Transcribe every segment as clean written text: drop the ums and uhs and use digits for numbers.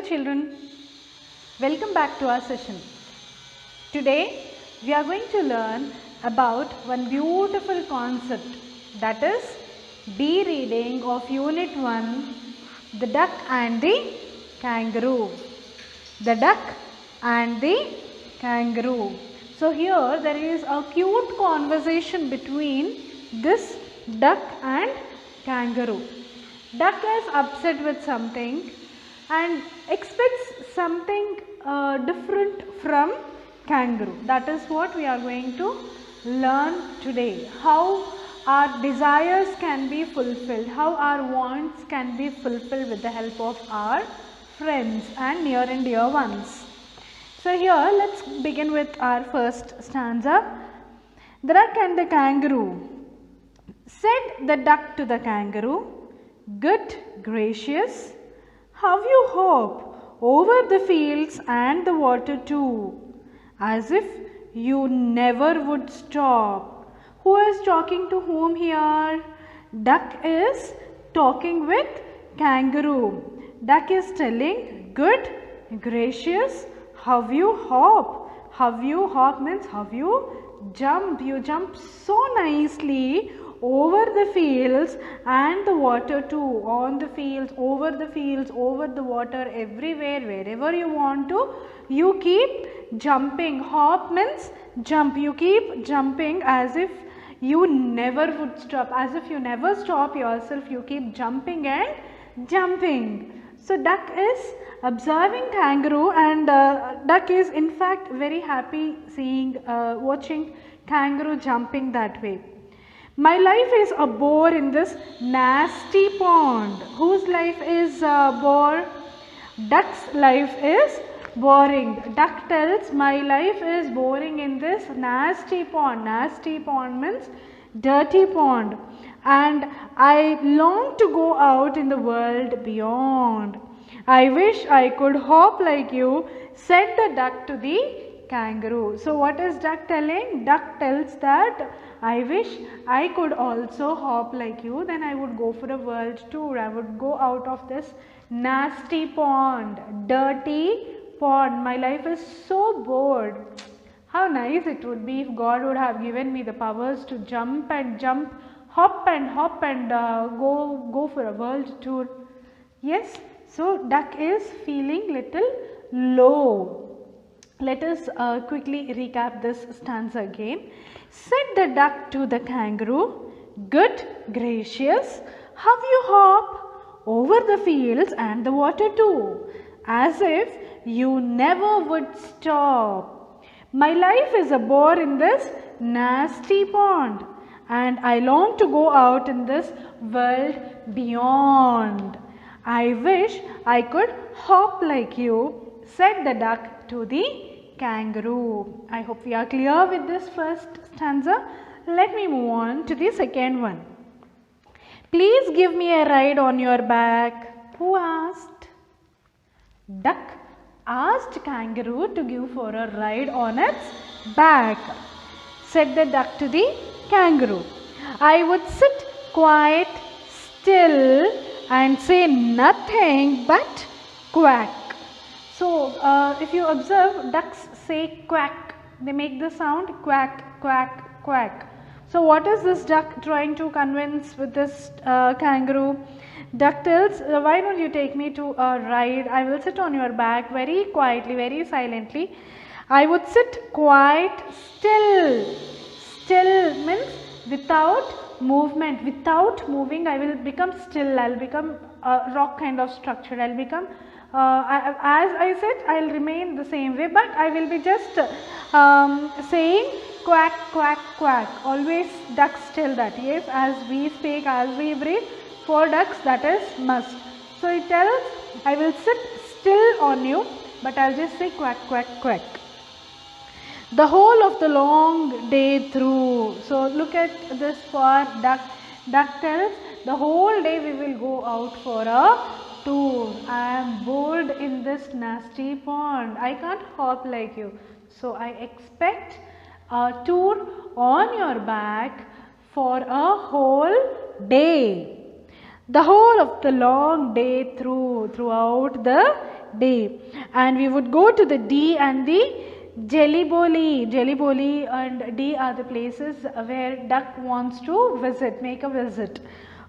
children, welcome back to our session. Today we are going to learn about one beautiful concept, that is B reading of Unit 1, the duck and the kangaroo. The duck and the kangaroo. So here there is a cute conversation between this duck and kangaroo. Duck is upset with something and expects something different from kangaroo. That is what we are going to learn today. How our desires can be fulfilled, how our wants can be fulfilled with the help of our friends and near and dear ones. So here let's begin with our first stanza. The duck and the kangaroo. Said the duck to the kangaroo, "Good gracious, how you hop over the fields and the water too, as if you never would stop." Who is talking to whom here? Duck is talking with kangaroo. Duck is telling, "Good gracious, how you hop." How you hop means how you jump. You jump so nicely over the fields and the water too. On the fields, over the water, everywhere, wherever you want to, you keep jumping. Hop means jump. You keep jumping as if you never would stop. As if you never stop yourself, you keep jumping and jumping. So duck is observing kangaroo, and duck is in fact very happy seeing, watching kangaroo jumping that way. My life is a bore in this nasty pond. Whose life is bore? Duck's life is boring. Duck tells, my life is boring in this nasty pond. Nasty pond means dirty pond. And I long to go out in the world beyond. I wish I could hop like you, said the duck to the kangaroo. So what is duck telling? Duck tells that I wish I could also hop like you, then I would go for a world tour. I would go out of this nasty pond, dirty pond. My life is so bored. How nice it would be if God would have given me the powers to jump and jump, hop and go for a world tour. Yes, so duck is feeling little low. Let us quickly recap this stanza again. Said the duck to the kangaroo, "Good gracious, how you hop over the fields and the water too, as if you never would stop. My life is a bore in this nasty pond, and I long to go out in this world beyond. I wish I could hop like you," said the duck to the kangaroo. I hope we are clear with this first stanza. Let me move on to the second one. Please give me a ride on your back. Who asked? Duck asked kangaroo to give for a ride on its back. Said the duck to the kangaroo, I would sit quite still and say nothing but quack. So if you observe, ducks say quack. They make the sound quack, quack, quack. So what is this duck trying to convince with this kangaroo? Duck tells, why don't you take me to a ride? I will sit on your back very quietly, very silently. I would sit quite still. Still means without movement, without moving. I will become still. I will become a rock kind of structure. I will become, as I said, I will remain the same way, but I will be just saying quack, quack, quack. Always ducks tell that. Yes, as we speak, as we breathe, for ducks that is must. So it tells, I will sit still on you, but I will just say quack, quack, quack. The whole of the long day through. So look at this for duck. Duck tells, the whole day we will go out for a tour. I am bored in this nasty pond. I can't hop like you. So I expect a tour on your back for a whole day. The whole of the long day throughout the day. And we would go to the D and the Geliboli. Geliboli and D are the places where duck wants to visit, make a visit.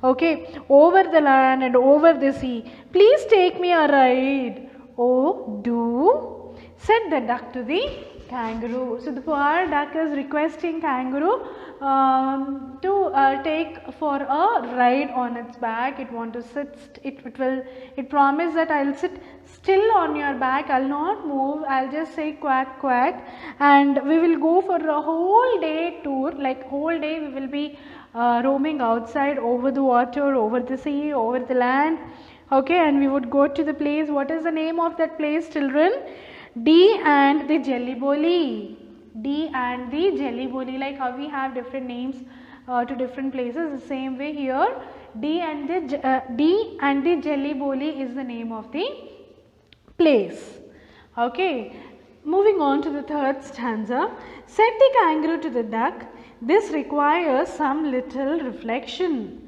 Okay, over the land and over the sea. Please take me a ride. Oh, do, said the duck to the kangaroo. So the poor duck is requesting kangaroo to take for a ride on its back. It want to sit. It promised that I'll sit still on your back. I'll not move. I'll just say quack quack, and we will go for a whole day tour. Like whole day we will be roaming outside, over the water, over the sea, over the land. Okay, and we would go to the place. What is the name of that place, children? D and the Geliboli. D and the Geliboli. Like how we have different names to different places, the same way here D and the Geliboli is the name of the place. Okay, moving on to the third stanza. Said the kangaroo to the duck, this requires some little reflection.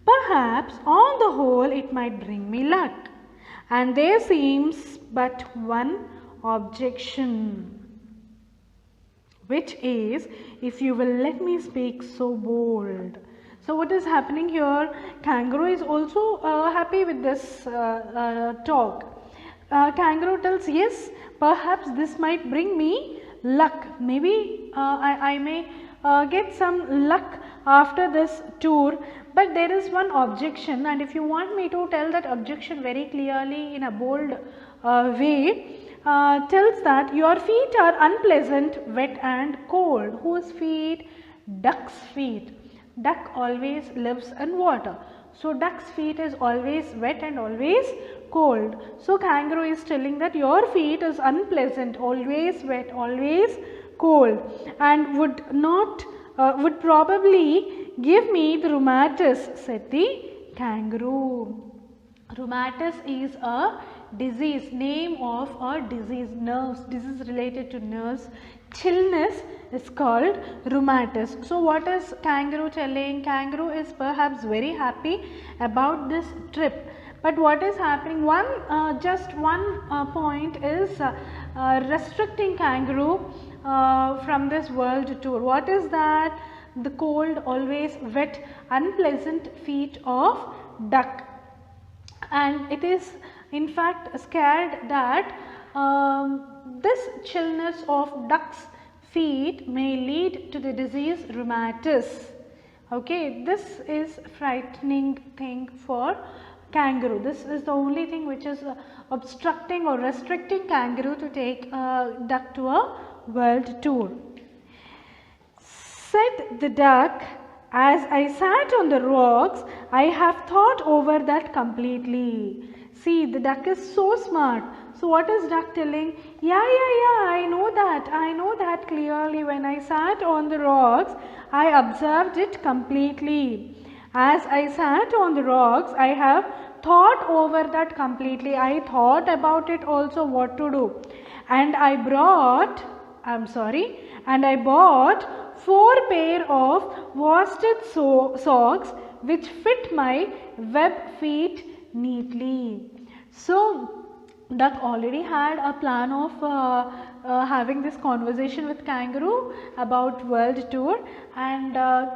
Perhaps on the whole it might bring me luck, and there seems but one objection, which is, if you will let me speak so bold. So what is happening here? Kangaroo is also happy with this talk. Kangaroo tells, yes, perhaps this might bring me luck. Maybe I may get some luck after this tour, but there is one objection, and if you want me to tell that objection very clearly in a bold way, tells that your feet are unpleasant, wet and cold. Whose feet? Duck's feet. Duck always lives in water. So duck's feet is always wet and always cold. So kangaroo is telling that your feet is unpleasant, always wet, always cold, and would probably give me the rheumatis, said the kangaroo. Rheumatis is a disease, name of a disease, nerves, disease related to nerves. Chillness is called rheumatis. So what is kangaroo telling? Kangaroo is perhaps very happy about this trip, but what is happening, just one point is restricting kangaroo from this world tour. What is that? The cold, always wet, unpleasant feet of duck, and it is in fact scared that this chillness of duck's feet may lead to the disease rheumatis. Okay, this is frightening thing for kangaroo. This is the only thing which is obstructing or restricting kangaroo to take duck to a world tour. Said the duck, as I sat on the rocks, I have thought over that completely. See, the duck is so smart. So what is duck telling? Yeah, I know that clearly. When I sat on the rocks, I observed it completely. As I sat on the rocks, I have thought over that completely. I thought about it also, what to do. And I bought 4 pair of worsted socks which fit my web feet neatly. So duck already had a plan of having this conversation with kangaroo about world tour, and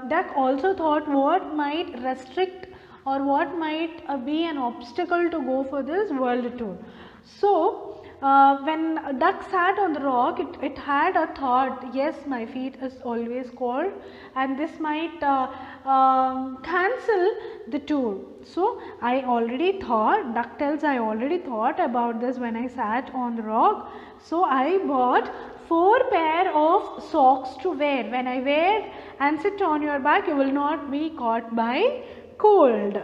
duck also thought what might restrict or what might be an obstacle to go for this world tour. So when duck sat on the rock, it had a thought, yes, my feet is always cold and this might cancel the tour. So I already thought, duck tells, I already thought about this when I sat on the rock. So I bought 4 pair of socks to wear. When I wear and sit on your back, you will not be caught by cold.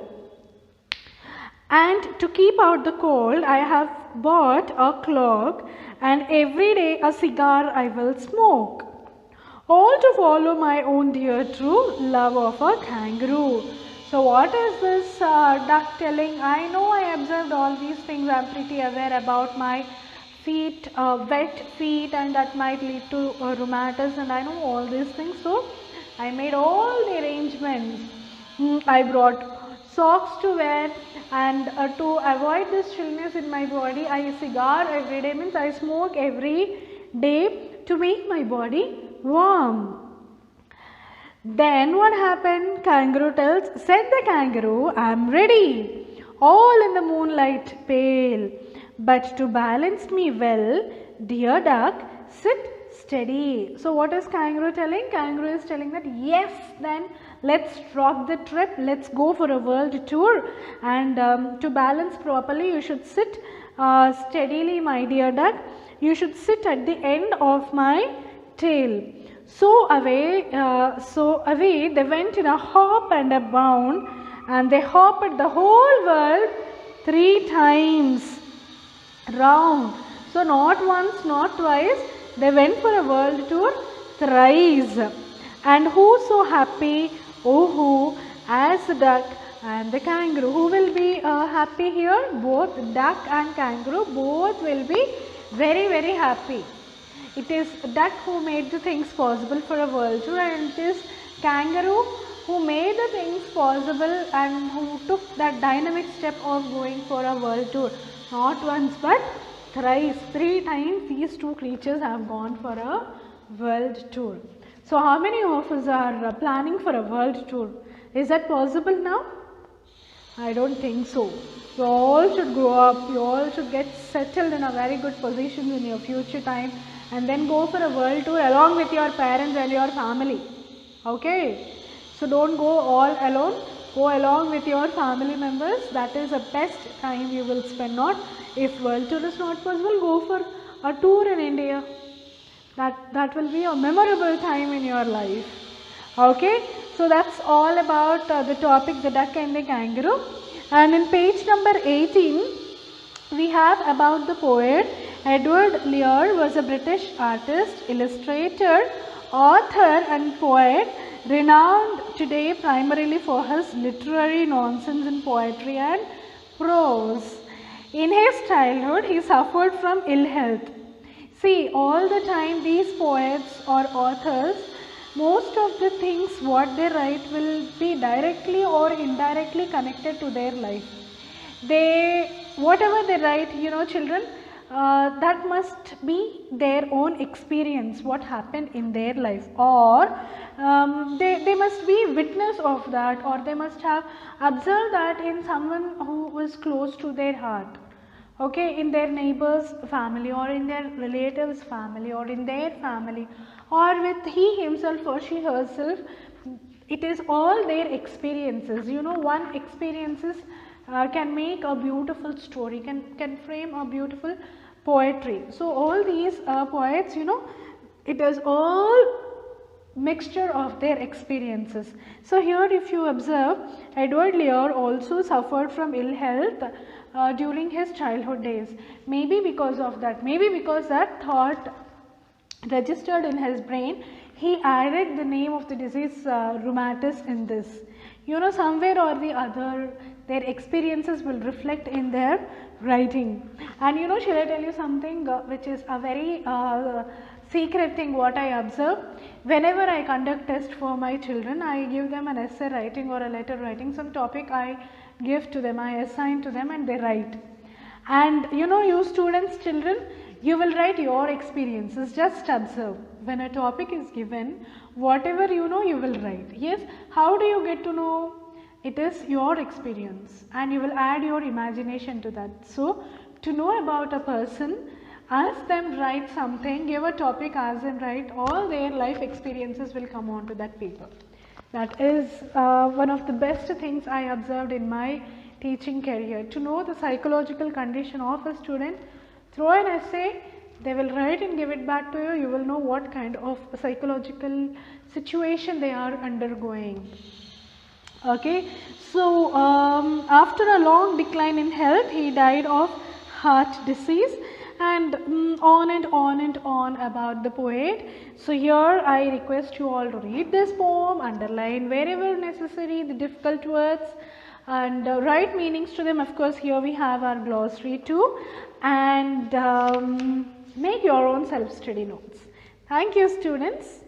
And to keep out the cold, I have bought a cloak, and every day a cigar I will smoke. All to follow my own dear true love of a kangaroo. So what is this duck telling? I know I observed all these things. I am pretty aware about my feet, wet feet, and that might lead to rheumatis, and I know all these things. So I made all the arrangements. I brought socks to wear, and to avoid this chillness in my body, I cigar every day, means I smoke every day to make my body warm. Then what happened? Kangaroo tells, said the kangaroo, I am ready, all in the moonlight pale. But to balance me well, dear duck, sit steady. So what is kangaroo telling? Kangaroo is telling that yes, then let's rock the trip, let's go for a world tour, and to balance properly you should sit steadily, my dear duck. You should sit at the end of my tail. So away they went in a hop and a bound, and they hopped the whole world 3 times round. So not once, not twice, they went for a world tour thrice. And who so happy? Oh, who? As the duck and the kangaroo. Who will be happy here? Both duck and kangaroo, both will be very, very happy. It is duck who made the things possible for a world tour, and it is kangaroo who made the things possible and who took that dynamic step of going for a world tour. Not once but thrice, 3 times these two creatures have gone for a world tour. So how many of us are planning for a world tour? Is that possible now? I don't think so. You all should grow up, you all should get settled in a very good position in your future time, and then go for a world tour along with your parents and your family. Okay? So don't go all alone, go along with your family members. That is the best time you will spend. Not if world tour is not possible, go for a tour in India. That will be a memorable time in your life. Okay? So that's all about the topic, the duck and the kangaroo. And in page number 18, we have about the poet. Edward Lear was a British artist, illustrator, author and poet, renowned today primarily for his literary nonsense in poetry and prose. In his childhood, he suffered from ill health. See, all the time these poets or authors, most of the things what they write will be directly or indirectly connected to their life. Whatever they write, children, that must be their own experience, what happened in their life, or they must be witness of that, or they must have observed that in someone who was close to their heart. Okay, in their neighbor's family, or in their relative's family, or in their family, or with he himself or she herself. It is all their experiences. One experiences can make a beautiful story, can frame a beautiful poetry. So all these poets, it is all mixture of their experiences. So here if you observe, Edward Lear also suffered from ill health during his childhood days. Maybe because of that, maybe because that thought registered in his brain, he added the name of the disease rheumatis in this. Somewhere or the other, their experiences will reflect in their writing. And shall I tell you something which is a very secret thing what I observe? Whenever I conduct test for my children, I give them an essay writing or a letter writing, some topic I give to them, I assign to them, and they write. And you students, children, you will write your experiences. Just observe. When a topic is given, whatever you know, you will write. Yes, how do you get to know? It is your experience, and you will add your imagination to that. So, to know about a person, ask them write something, give a topic, ask them write, all their life experiences will come onto that paper. That is one of the best things I observed in my teaching career. To know the psychological condition of a student, throw an essay, they will write and give it back to you. You will know what kind of psychological situation they are undergoing. Okay, so after a long decline in health, he died of heart disease, and on and on and on about the poet. So here I request you all to read this poem, underline wherever necessary the difficult words, and write meanings to them. Of course, here we have our glossary too, and make your own self-study notes. Thank you, students.